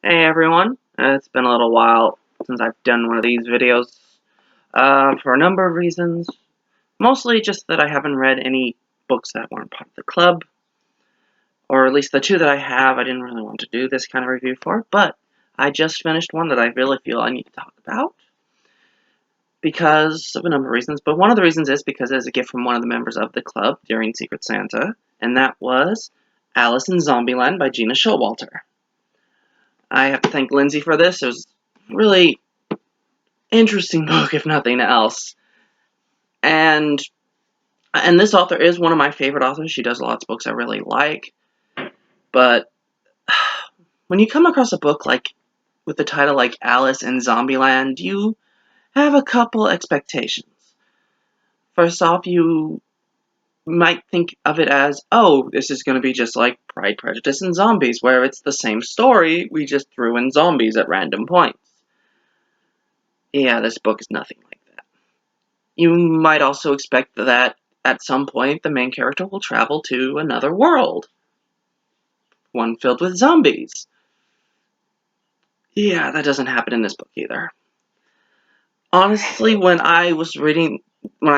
Hey everyone, it's been a little while since I've done one of these videos for a number of reasons. Mostly just that I haven't read any books that weren't part of the club, or at least the two that I have I didn't really want to do this kind of review for, but I just finished one that I really feel I need to talk about because of a number of reasons, but one of the reasons is because it was a gift from one of the members of the club during Secret Santa, and that was Alice in Zombieland by Gena Showalter. I have to thank Lindsay for this. It was really interesting book, if nothing else. And this author is one of my favorite authors. She does lots of books I really like. But when you come across a book like with the title like Alice in Zombieland, you have a couple expectations. First off, you might think of it as, oh, this is going to be just like Pride, Prejudice, and Zombies, where it's the same story, we just threw in zombies at random points. Yeah, this book is nothing like that. You might also expect that at some point the main character will travel to another world, one filled with zombies. Yeah, that doesn't happen in this book either. Honestly, when I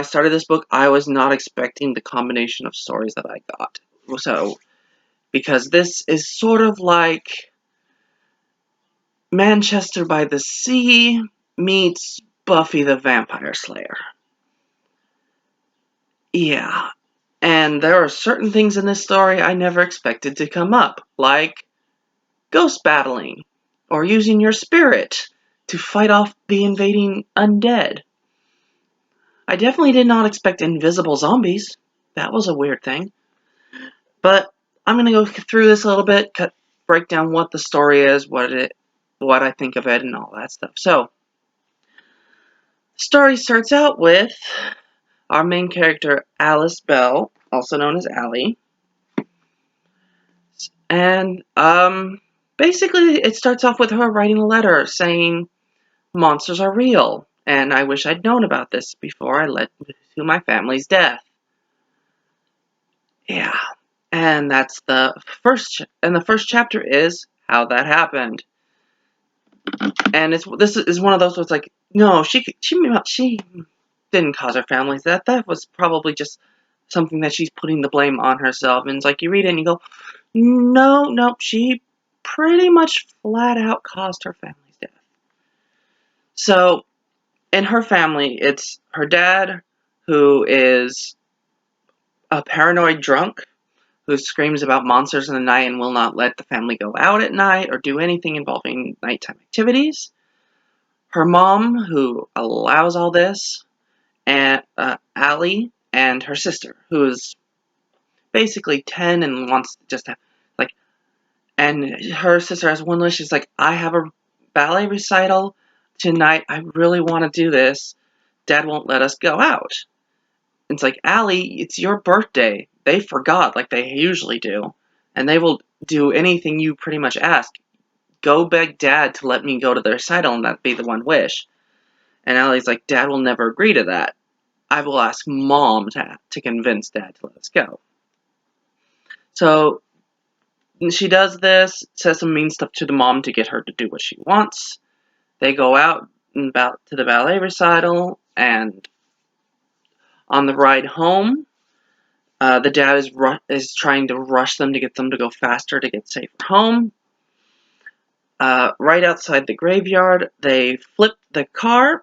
started this book, I was not expecting the combination of stories that I got. So, because this is sort of like Manchester by the Sea meets Buffy the Vampire Slayer. Yeah, and there are certain things in this story I never expected to come up, like ghost battling, or using your spirit to fight off the invading undead. I definitely did not expect invisible zombies. That was a weird thing. But I'm going to go through this a little bit, break down what the story is, what I think of it, and all that stuff. So, the story starts out with our main character, Alice Bell, also known as Allie. And, basically, it starts off with her writing a letter saying, monsters are real, and I wish I'd known about this before I led to my family's death. Yeah, and that's the first chapter is how that happened. And this is one of those where it's like, no, she didn't cause her family's death. That was probably just something that she's putting the blame on herself. And it's like you read it and you go, no, she pretty much flat out caused her family's death. So, in her family, it's her dad, who is a paranoid drunk, who screams about monsters in the night and will not let the family go out at night or do anything involving nighttime activities. Her mom, who allows all this, and Allie, and her sister, who is basically 10 and wants to just have, like, and her sister has one wish. She's like, I have a ballet recital tonight. I really want to do this. Dad won't let us go out. It's like, Allie, it's your birthday. They forgot, like they usually do. And they will do anything you pretty much ask. Go beg Dad to let me go to the recital, and that'd be the one wish. And Allie's like, Dad will never agree to that. I will ask Mom to convince Dad to let us go. So, she does this, says some mean stuff to the mom to get her to do what she wants. They go out to the ballet recital, and on the ride home, the dad is trying to rush them to get them to go faster to get safer home. Right outside the graveyard, they flip the car,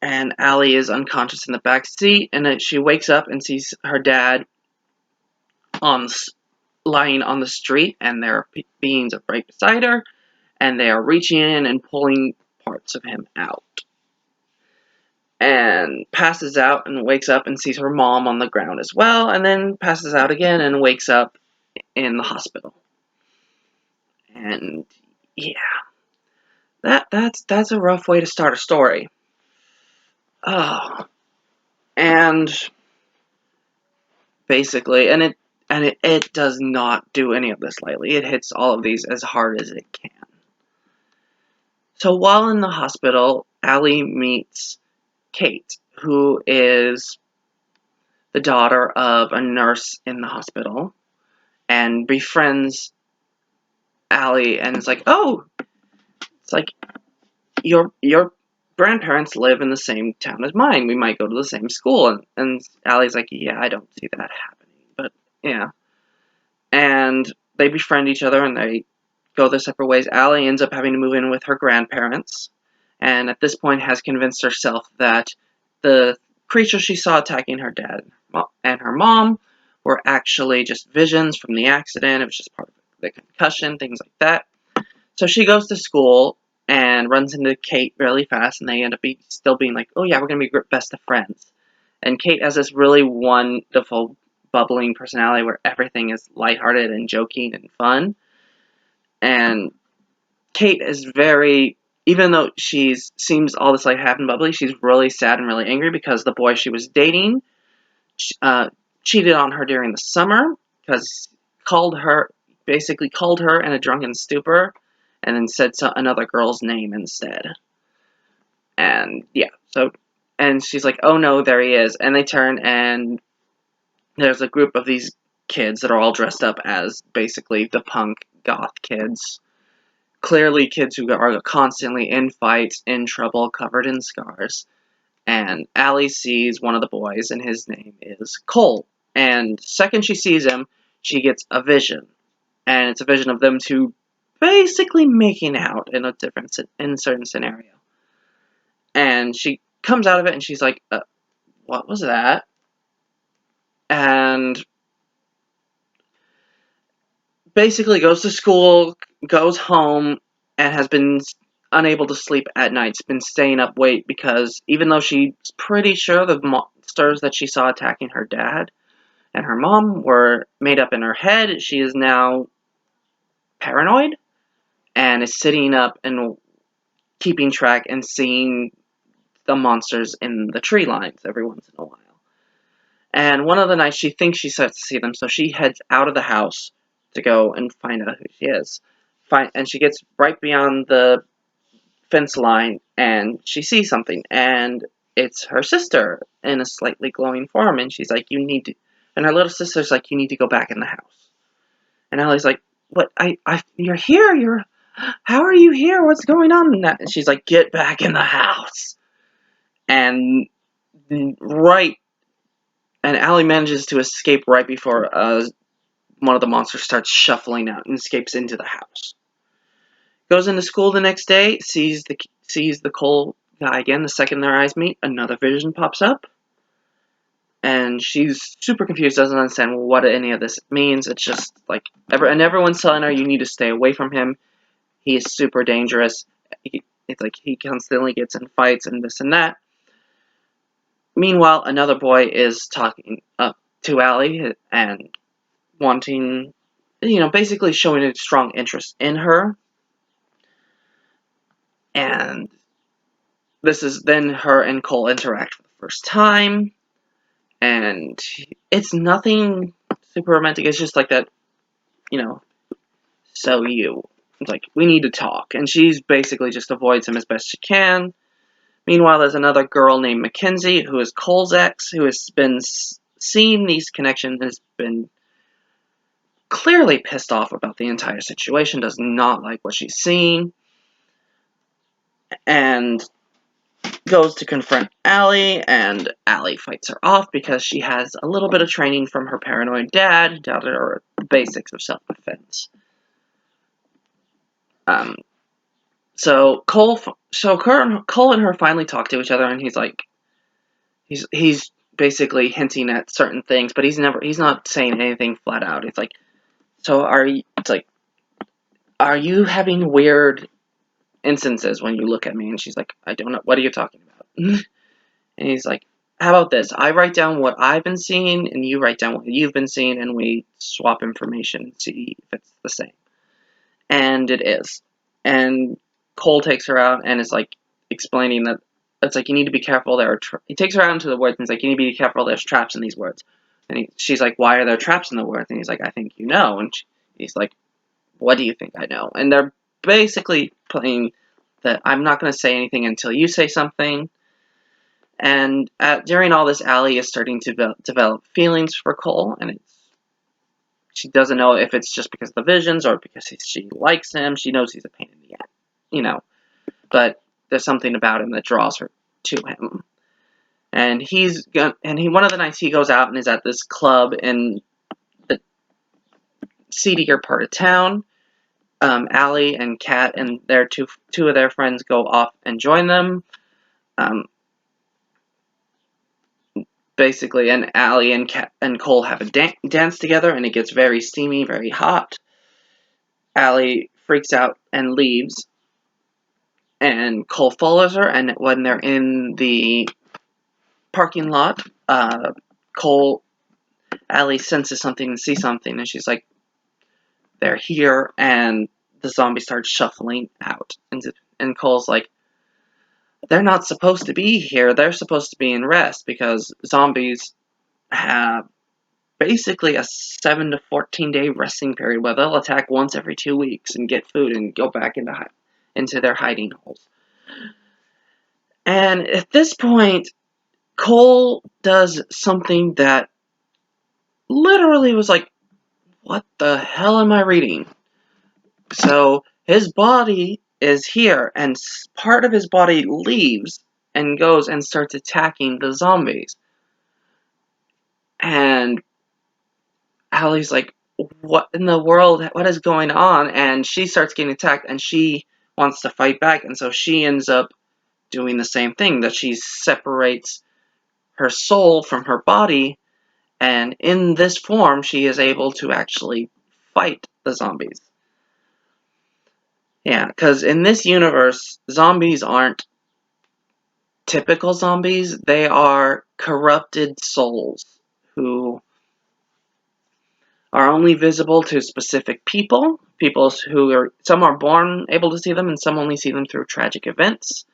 and Allie is unconscious in the back seat, and she wakes up and sees her dad lying on the street, and there are beings right beside her, and they are reaching in and pulling parts of him out. And passes out and wakes up and sees her mom on the ground as well, and then passes out again and wakes up in the hospital. And yeah, that's a rough way to start a story. Oh, and basically, it does not do any of this lightly. It hits all of these as hard as it can. So while in the hospital, Allie meets Kate, who is the daughter of a nurse in the hospital, and befriends Allie, and it's like, oh, it's like, your grandparents live in the same town as mine. We might go to the same school. And Allie's like, yeah, I don't see that happening. But, yeah. And they befriend each other, and they go their separate ways. Allie ends up having to move in with her grandparents, and at this point has convinced herself that the creatures she saw attacking her dad and her mom were actually just visions from the accident. It was just part of the concussion, things like that. So she goes to school and runs into Kate really fast, and they end up still being like, oh yeah, we're going to be best of friends. And Kate has this really wonderful, bubbling personality where everything is lighthearted and joking and fun. And Kate is very, even though seems all this light and bubbly, she's really sad and really angry because the boy she was dating cheated on her during the summer because basically called her in a drunken stupor and then said another girl's name instead. And yeah, and she's like, oh no, there he is. And they turn, and there's a group of these kids that are all dressed up as basically the punk goth kids. Clearly kids who are constantly in fights, in trouble, covered in scars. And Allie sees one of the boys, and his name is Cole. And second she sees him, she gets a vision. And it's a vision of them two basically making out in a certain scenario. And she comes out of it, and she's like, what was that? And basically goes to school, goes home, and has been unable to sleep at night. She's been staying up late because even though she's pretty sure the monsters that she saw attacking her dad and her mom were made up in her head, she is now paranoid and is sitting up and keeping track and seeing the monsters in the tree lines every once in a while. And one of the nights she thinks she starts to see them, so she heads out of the house to go and find out who she is. And she gets right beyond the fence line, and she sees something, and it's her sister in a slightly glowing form, and she's like, you need to, and her little sister's like, you need to go back in the house. And Allie's like, what, you're here, how are you here, what's going on? And she's like, get back in the house. And Allie manages to escape right before one of the monsters starts shuffling out and escapes into the house. Goes into school the next day, sees the Cole guy again. The second their eyes meet, another vision pops up. And she's super confused, doesn't understand what any of this means. It's just like, everyone's telling her you need to stay away from him. He is super dangerous. It's like he constantly gets in fights and this and that. Meanwhile, another boy is talking to Allie and wanting, basically showing a strong interest in her. And this is then her and Cole interact for the first time. And it's nothing super romantic. It's just like that, it's like, we need to talk. And she's basically just avoids him as best she can. Meanwhile, there's another girl named Mackenzie, who is Cole's ex, who has been seeing these connections and has been clearly pissed off about the entire situation, does not like what she's seeing, and goes to confront Allie, and Allie fights her off because she has a little bit of training from her paranoid dad, who taught her the basics of self-defense. So Cole and her finally talk to each other, and he's like, he's basically hinting at certain things, but he's not saying anything flat out. It's like, so are you having weird instances when you look at me? And she's like, I don't know, what are you talking about? And he's like, how about this? I write down what I've been seeing, and you write down what you've been seeing, and we swap information and see if it's the same. And it is. And Cole takes her out and is like explaining that it's like, you need to be careful. He takes her out into the woods and he's like, you need to be careful. There's traps in these woods. And she's like, why are there traps in the woods? And he's like, I think you know. And he's like, what do you think I know? And they're basically playing that I'm not going to say anything until you say something. And during all this, Allie is starting to develop feelings for Cole, and it's she doesn't know if it's just because of the visions or because she likes him. She knows he's a pain in the ass, but there's something about him that draws her to him. And one of the nights he goes out and is at this club in the seedier part of town. Allie and Kat and their two of their friends go off and join them. Basically, and Allie and Kat and Cole have a dance together, and it gets very steamy, very hot. Allie freaks out and leaves, and Cole follows her. And when they're in the parking lot, Allie senses something and sees something, and she's like, "They're here," and the zombies start shuffling out, and Cole's like, "They're not supposed to be here. They're supposed to be in rest because zombies have basically a 7 to 14-day resting period where they'll attack once every 2 weeks and get food and go back into their hiding holes." And at this point, Cole does something that literally was like, what the hell am I reading? So his body is here, and part of his body leaves and goes and starts attacking the zombies. And Allie's like, what in the world? What is going on? And she starts getting attacked, and she wants to fight back, and so she ends up doing the same thing, that she separates her soul from her body, and in this form, she is able to actually fight the zombies. Yeah, because in this universe, zombies aren't typical zombies. They are corrupted souls who are only visible to specific people. Some are born able to see them, and some only see them through tragic events.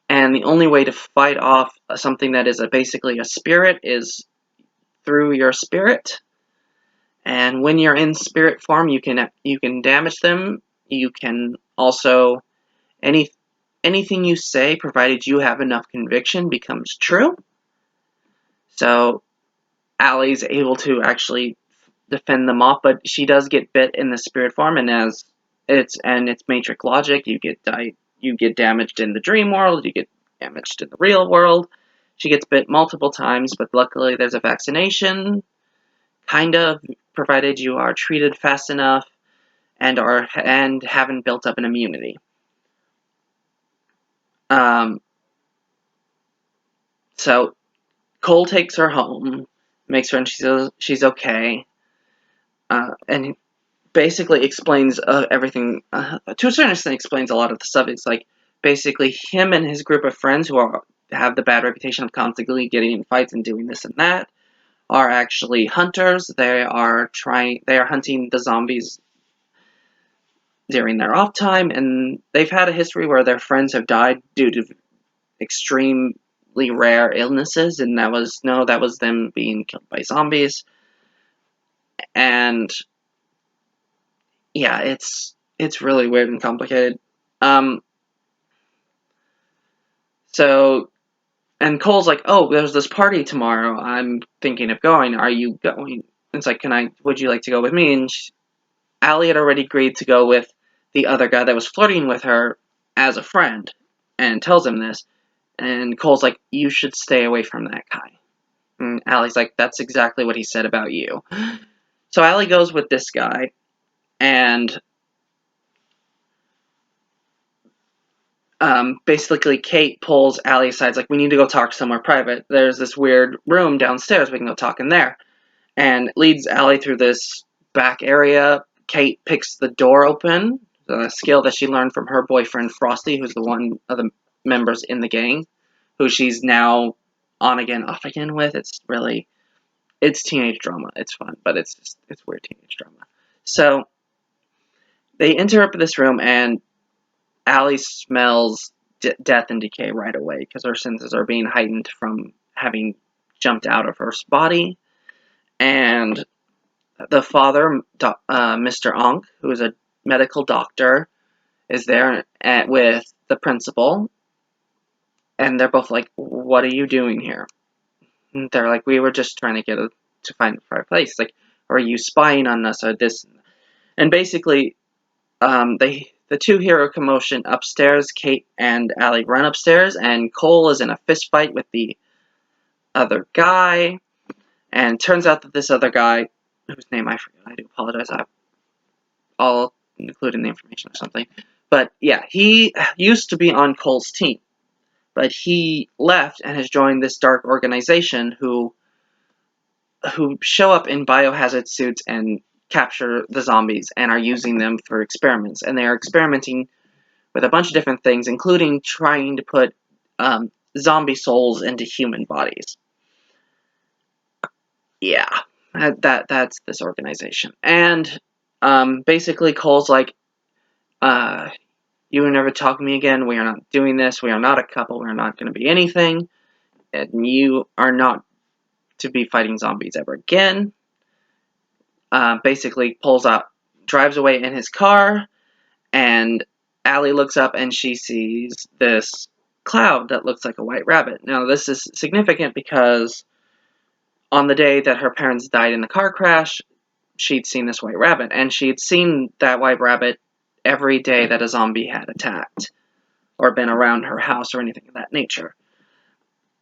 And the only way to fight off something that is basically a spirit is through your spirit. And when you're in spirit form, you can damage them. You can also anything you say, provided you have enough conviction, becomes true. So Allie's able to actually defend them off, but she does get bit in the spirit form, and it's matrix logic. You get damaged in the dream world, you get damaged in the real world. She gets bit multiple times, but luckily there's a vaccination, kind of, provided you are treated fast enough and haven't built up an immunity. So Cole takes her home, makes sure she's okay, and basically explains everything. To a certain extent, explains a lot of the stuff. It's like basically him and his group of friends who have the bad reputation of constantly getting in fights and doing this and that are actually hunters. They are hunting the zombies during their off time, and they've had a history where their friends have died due to extremely rare illnesses, and that was them being killed by zombies. And yeah, it's really weird and complicated. So, and Cole's like, "Oh, there's this party tomorrow. I'm thinking of going. Are you going?" It's like, would you like to go with me? And Allie had already agreed to go with the other guy that was flirting with her as a friend, and tells him this. And Cole's like, "You should stay away from that guy." And Allie's like, "That's exactly what he said about you." So Allie goes with this guy, and basically Kate pulls Allie aside. It's like, "We need to go talk somewhere private. There's this weird room downstairs. We can go talk in there." And leads Allie through this back area. Kate picks the door open, a skill that she learned from her boyfriend Frosty, who's the one of the members in the gang, who she's now on again, off again with. It's teenage drama. It's fun, but it's weird teenage drama. So they enter up this room, and Allie smells death and decay right away because her senses are being heightened from having jumped out of her body. And the father, Mr. Onk, who is a medical doctor, is there with the principal, and they're both like, "What are you doing here?" And they're like, "We were just trying to find a place." Like, Or are you spying on us? Or this? And basically, the two hear a commotion upstairs. Kate and Allie run upstairs, and Cole is in a fist fight with the other guy. And it turns out that this other guy, whose name I forget, I do apologize, I'll include in the information or something. But yeah, he used to be on Cole's team, but he left and has joined this dark organization who show up in biohazard suits and capture the zombies and are using them for experiments. And they are experimenting with a bunch of different things, including trying to put zombie souls into human bodies. Yeah, that's this organization. And basically Cole's like, you will never talk to me again. We are not doing this. We are not a couple. We are not going to be anything. And you are not to be fighting zombies ever again. Basically pulls out, drives away in his car, and Allie looks up and she sees this cloud that looks like a white rabbit. Now, this is significant because on the day that her parents died in the car crash, she'd seen this white rabbit, and she'd seen that white rabbit every day that a zombie had attacked or been around her house or anything of that nature.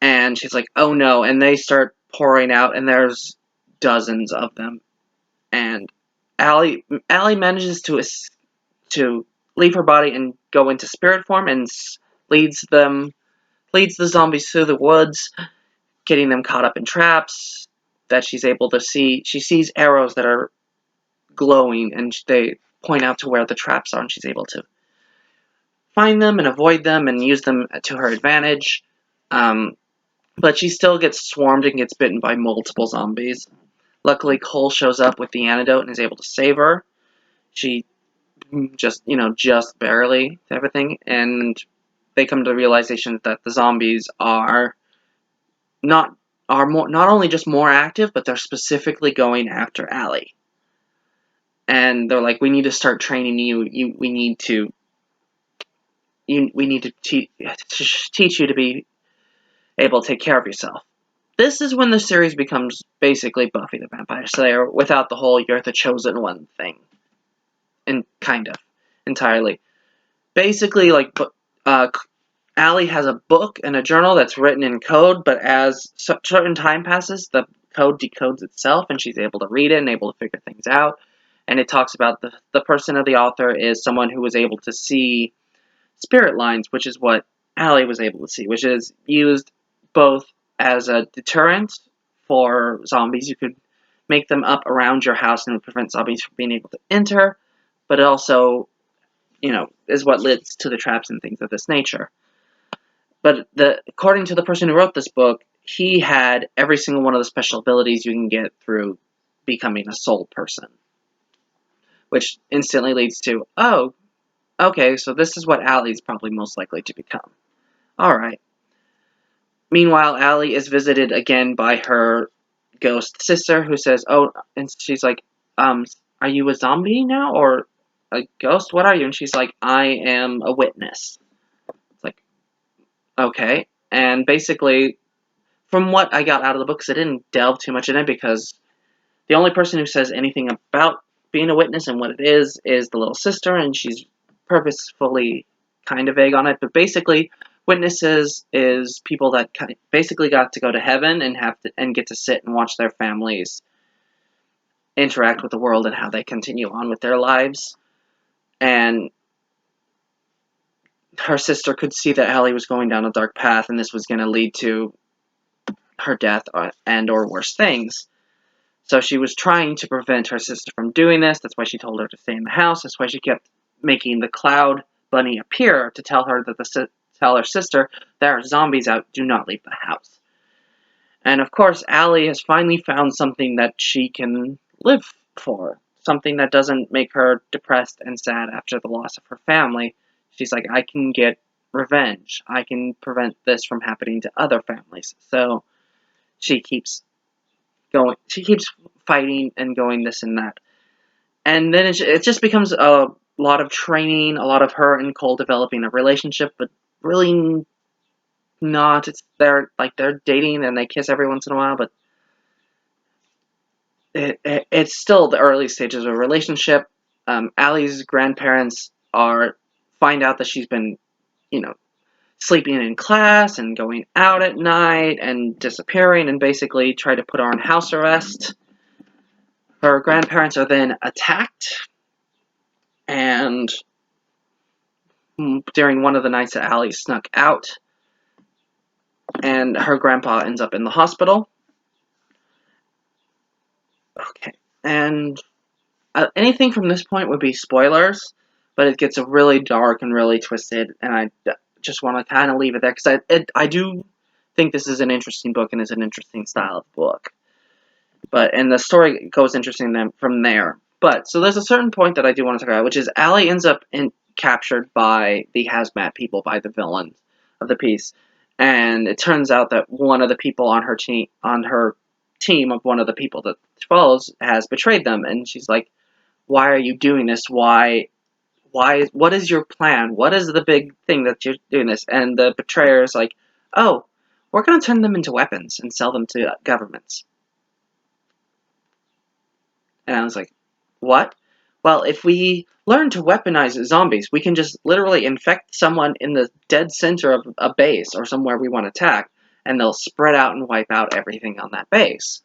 And she's like, oh no, and they start pouring out, and there's dozens of them. And Allie manages to leave her body and go into spirit form and leads the zombies through the woods, getting them caught up in traps that she's able to see. She sees arrows that are glowing, and they point out to where the traps are, and she's able to find them and avoid them and use them to her advantage. But she still gets swarmed and gets bitten by multiple zombies. Luckily, Cole shows up with the antidote and is able to save her. She just barely everything, and they come to the realization that the zombies are not only just more active, but they're specifically going after Allie. And they're like, we need to start training you. We need to teach you to be able to take care of yourself. This is when the series becomes basically Buffy the Vampire Slayer without the whole you're the chosen one thing. And kind of. Entirely. Basically, like, Allie has a book and a journal that's written in code, but as certain time passes, the code decodes itself, and she's able to read it and able to figure things out. And it talks about the person of the author is someone who was able to see spirit lines, which is what Allie was able to see, which is used both as a deterrent for zombies. You could make them up around your house and it would prevent zombies from being able to enter, but it also, is what leads to the traps and things of this nature. But according to the person who wrote this book, he had every single one of the special abilities you can get through becoming a soul person. Which instantly leads to, oh, okay, so this is what Allie's probably most likely to become. Alright. Meanwhile, Allie is visited again by her ghost sister who says, oh, and she's like, are you a zombie now? Or a ghost? What are you? And she's like, I am a witness. It's like, okay. And basically, from what I got out of the book, because I didn't delve too much in it, because the only person who says anything about being a witness and what it is the little sister, and she's purposefully kind of vague on it. But basically, witnesses is people that basically got to go to heaven and get to sit and watch their families interact with the world and how they continue on with their lives. And her sister could see that Allie was going down a dark path, and this was going to lead to her death or worse things. So she was trying to prevent her sister from doing this. That's why she told her to stay in the house. That's why she kept making the cloud bunny appear to tell her tell her sister there are zombies out. Do not leave the house. And of course, Allie has finally found something that she can live for. Something that doesn't make her depressed and sad after the loss of her family. She's like, I can get revenge. I can prevent this from happening to other families. So she keeps fighting and going this and that. And then it just becomes a lot of training, a lot of her and Cole developing a relationship, but really not. They're dating and they kiss every once in a while, but it's still the early stages of a relationship. Allie's grandparents find out that she's been, you know, sleeping in class and going out at night and disappearing, and basically try to put her on house arrest. Her grandparents are then attacked, and during one of the nights that Allie snuck out, and her grandpa ends up in the hospital. Okay, and anything from this point would be spoilers, but it gets really dark and really twisted, and I just want to kind of leave it there, because I do think this is an interesting book and is an interesting style of book. And the story goes interesting from there. But, so there's a certain point that I do want to talk about, which is Allie ends up captured by the hazmat people, by the villains of the piece. And it turns out that one of the people on her team of one of the people that she follows has betrayed them. And she's like, why are you doing this? What is your plan? What is the big thing that you're doing this? And the betrayer is like, oh, we're going to turn them into weapons and sell them to governments. And I was like, what? Well, if we learn to weaponize zombies, we can just literally infect someone in the dead center of a base or somewhere we want to attack, and they'll spread out and wipe out everything on that base.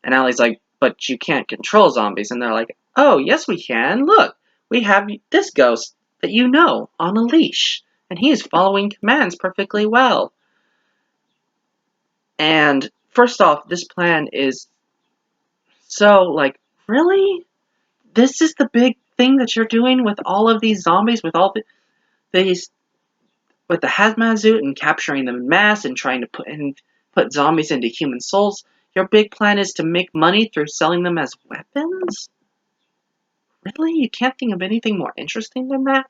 And Allie's like, but you can't control zombies. And they're like, oh, yes we can. Look, we have this ghost that you know on a leash, and he is following commands perfectly well. And first off, this plan is so, like, really? This is the big thing that you're doing with all of these zombies, with all these, with the hazmat suit and capturing them in mass and trying to put zombies into human souls? Your big plan is to make money through selling them as weapons? Really? You can't think of anything more interesting than that?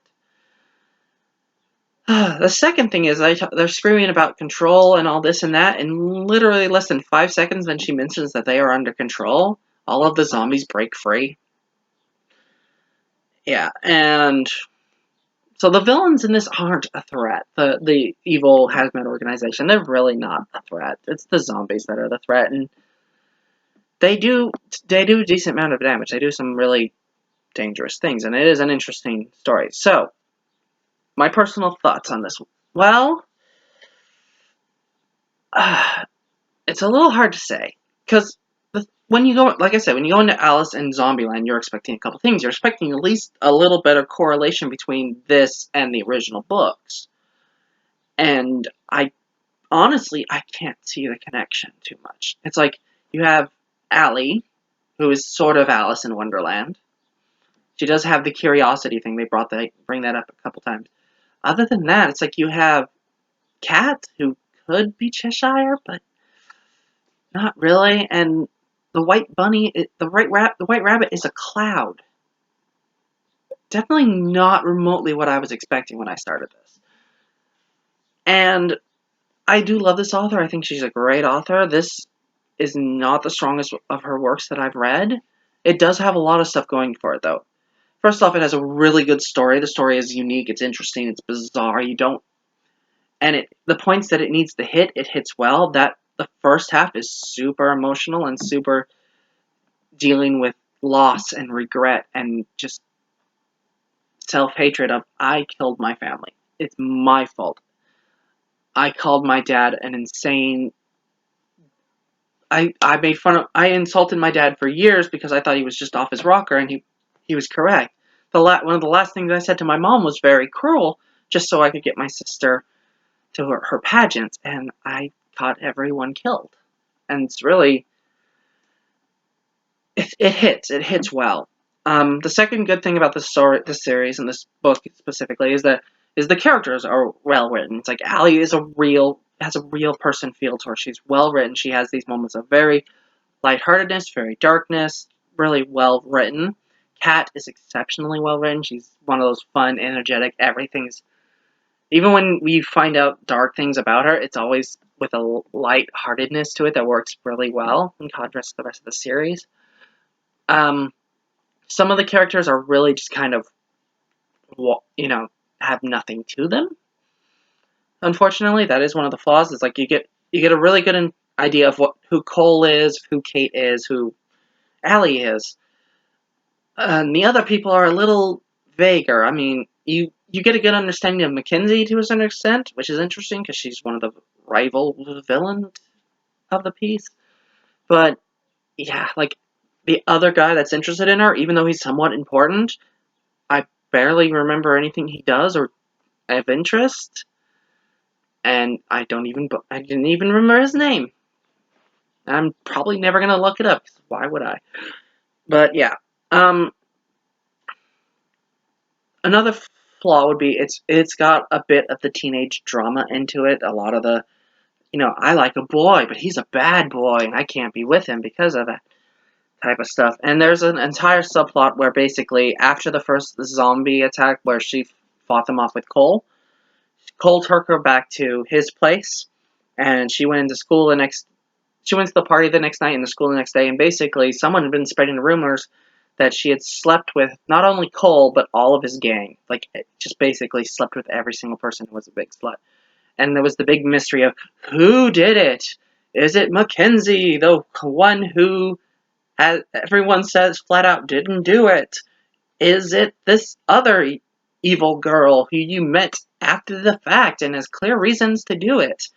The second thing is they're screaming about control and all this and that, and literally less than 5 seconds when she mentions that they are under control, all of the zombies break free. Yeah, and so the villains in this aren't a threat. The evil hazmat organization, they're really not a threat. It's the zombies that are the threat, and they do a decent amount of damage. They do some really dangerous things, and it is an interesting story. So, my personal thoughts on this. Well, it's a little hard to say, because when you go, like I said, when you go into Alice in Zombieland, you're expecting a couple things. You're expecting at least a little bit of correlation between this and the original books. And honestly, I can't see the connection too much. It's like, you have Allie, who is sort of Alice in Wonderland. She does have the curiosity thing. They bring that up a couple times. Other than that, it's like you have Cat, who could be Cheshire, but not really. And the white bunny, the white rabbit is a cloud. Definitely not remotely what I was expecting when I started this. And I do love this author. I think she's a great author. This is not the strongest of her works that I've read. It does have a lot of stuff going for it, though. First off, it has a really good story. The story is unique, it's interesting, it's bizarre. The points that it needs to hit, it hits well. The first half is super emotional and super dealing with loss and regret and just self-hatred of, I killed my family. It's my fault. I called my dad an insane... I insulted my dad for years because I thought he was just off his rocker, and he was correct. One of the last things I said to my mom was very cruel, just so I could get my sister to her pageant, and I got everyone killed. And it's really... It hits well. The second good thing about this series, and this book specifically, is the characters are well written. It's like Allie has a real person feel to her. She's well written. She has these moments of very lightheartedness, very darkness, really well written. Kat is exceptionally well written. She's one of those fun, energetic, everything's... Even when we find out dark things about her, it's always with a lightheartedness to it that works really well in contrast to the rest of the series. Some of the characters are really just kind of, have nothing to them. Unfortunately, that is one of the flaws. It's like you get a really good idea of who Cole is, who Kate is, Allie is. And the other people are a little vaguer. I mean, you get a good understanding of Mackenzie to a certain extent, which is interesting because she's one of the rival villains of the piece. But yeah, like the other guy that's interested in her, even though he's somewhat important, I barely remember anything he does or of interest, and I didn't even remember his name. I'm probably never gonna look it up. 'Cause why would I? But yeah, um, another flaw would be it's got a bit of the teenage drama into it. A lot of the I like a boy, but he's a bad boy, and I can't be with him because of that type of stuff. And there's an entire subplot where basically after the first zombie attack, where she fought them off with Cole took her back to his place, and she went into school the next. She went to the party the next night and the school the next day, and basically someone had been spreading rumors that she had slept with not only Cole but all of his gang. Like, just basically slept with every single person who was a big slut. And there was the big mystery of who did it. Is it Mackenzie, the one who everyone says flat out didn't do it? Is it this other evil girl who you met after the fact and has clear reasons to do it?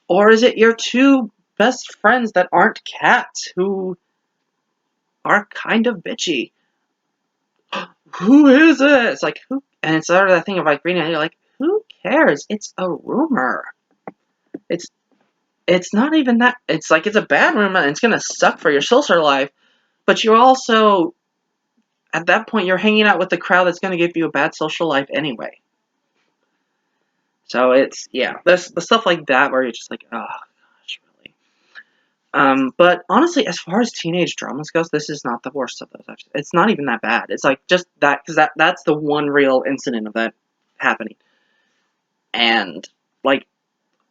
Or is it your two best friends that aren't cats who are kind of bitchy? Who is it? It's like, who? And it's sort of that thing of like reading it, you're like, who cares? It's a rumor. It's it's not even that. It's like it's a bad rumor and it's gonna suck for your social life, but you're also at that point you're hanging out with the crowd that's gonna give you a bad social life anyway. So there's the stuff like that where you're just like, oh gosh, really. But honestly, as far as teenage dramas goes, this is not the worst of those. Actually, it's not even that bad. It's like just that because that's the one real incident of that happening, and like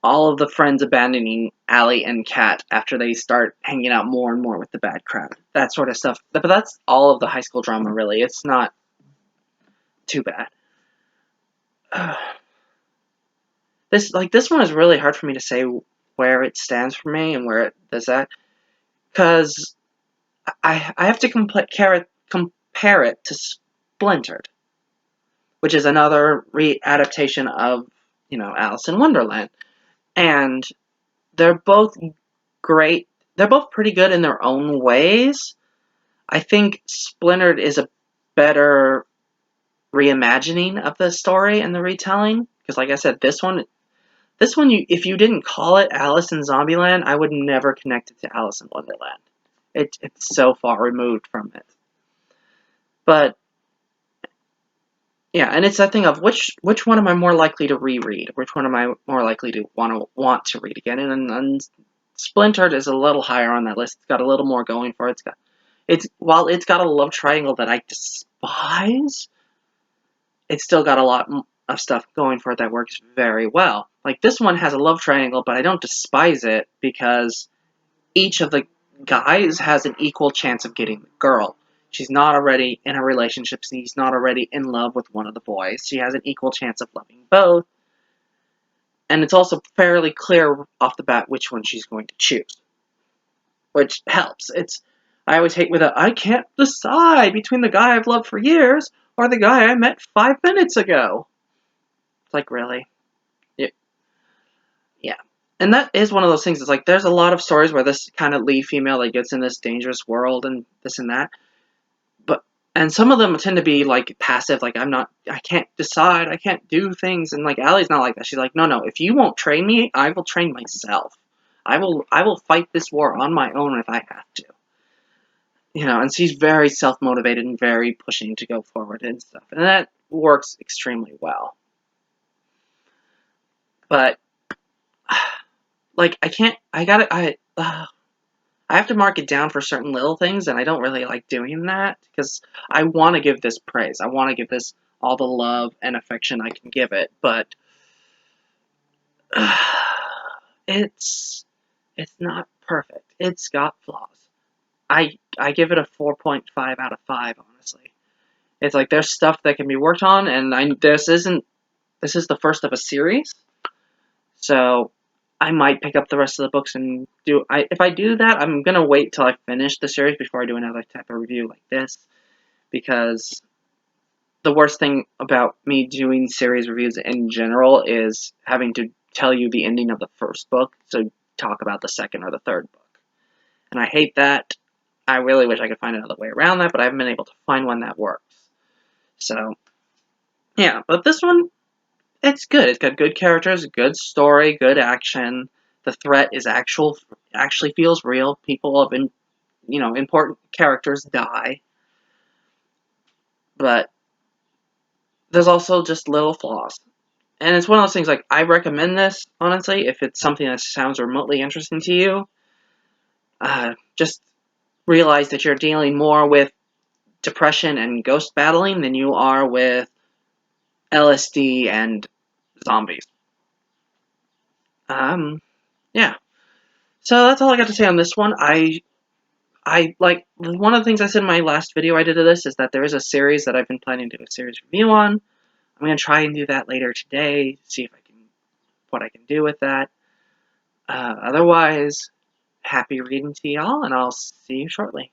all of the friends abandoning Allie and Kat after they start hanging out more and more with the bad crowd. That sort of stuff. But that's all of the high school drama, really. It's not too bad. This one is really hard for me to say where it stands for me and where it does that, because I have to compare it to Splintered, which is another re-adaptation of Alice in Wonderland, and they're both great. They're both pretty good in their own ways. I think Splintered is a better reimagining of the story and the retelling, because like I said, this one, if you didn't call it Alice in Zombieland, I would never connect it to Alice in Wonderland. It's so far removed from it. But yeah, and it's that thing of which one am I more likely to reread? Which one am I more likely to want to read again? And Splintered is a little higher on that list. It's got a little more going for it. While it's got a love triangle that I despise, it's still got a lot of stuff going for it that works very well. Like this one has a love triangle, but I don't despise it because each of the guys has an equal chance of getting the girl. She's not already in a relationship. She's not already in love with one of the boys. She has an equal chance of loving both. And it's also fairly clear off the bat which one she's going to choose, which helps. I always hate I can't decide between the guy I've loved for years or the guy I met 5 minutes ago. It's like, really? Yeah. And that is one of those things. It's like there's a lot of stories where this kind of lead female like gets in this dangerous world and this and that. And some of them tend to be like passive, like I can't decide, I can't do things, and like Allie's not like that. She's like, no, if you won't train me, I will train myself. I will fight this war on my own if I have to. And she's very self-motivated and very pushing to go forward and stuff. And that works extremely well. But like I have to mark it down for certain little things, and I don't really like doing that because I want to give this praise. I want to give this all the love and affection I can give it, but it's not perfect. It's got flaws. I give it a 4.5 out of 5, honestly. It's like there's stuff that can be worked on, and this is the first of a series, so I might pick up the rest of the books and do. If I do that, I'm gonna wait till I finish the series before I do another type of review like this, because the worst thing about me doing series reviews in general is having to tell you the ending of the first book, so talk about the second or the third book. And I hate that. I really wish I could find another way around that, but I haven't been able to find one that works. So, yeah, but this one, it's good. It's got good characters, good story, good action. The threat is actually feels real. People have been, important characters die. But there's also just little flaws. And it's one of those things, like, I recommend this, honestly, if it's something that sounds remotely interesting to you. Just realize that you're dealing more with depression and ghost battling than you are with LSD and zombies. Yeah. So that's all I got to say on this one. I like, one of the things I said in my last video I did of this is that there is a series that I've been planning to do a series review on. I'm going to try and do that later today, see if what I can do with that. Otherwise, happy reading to y'all, and I'll see you shortly.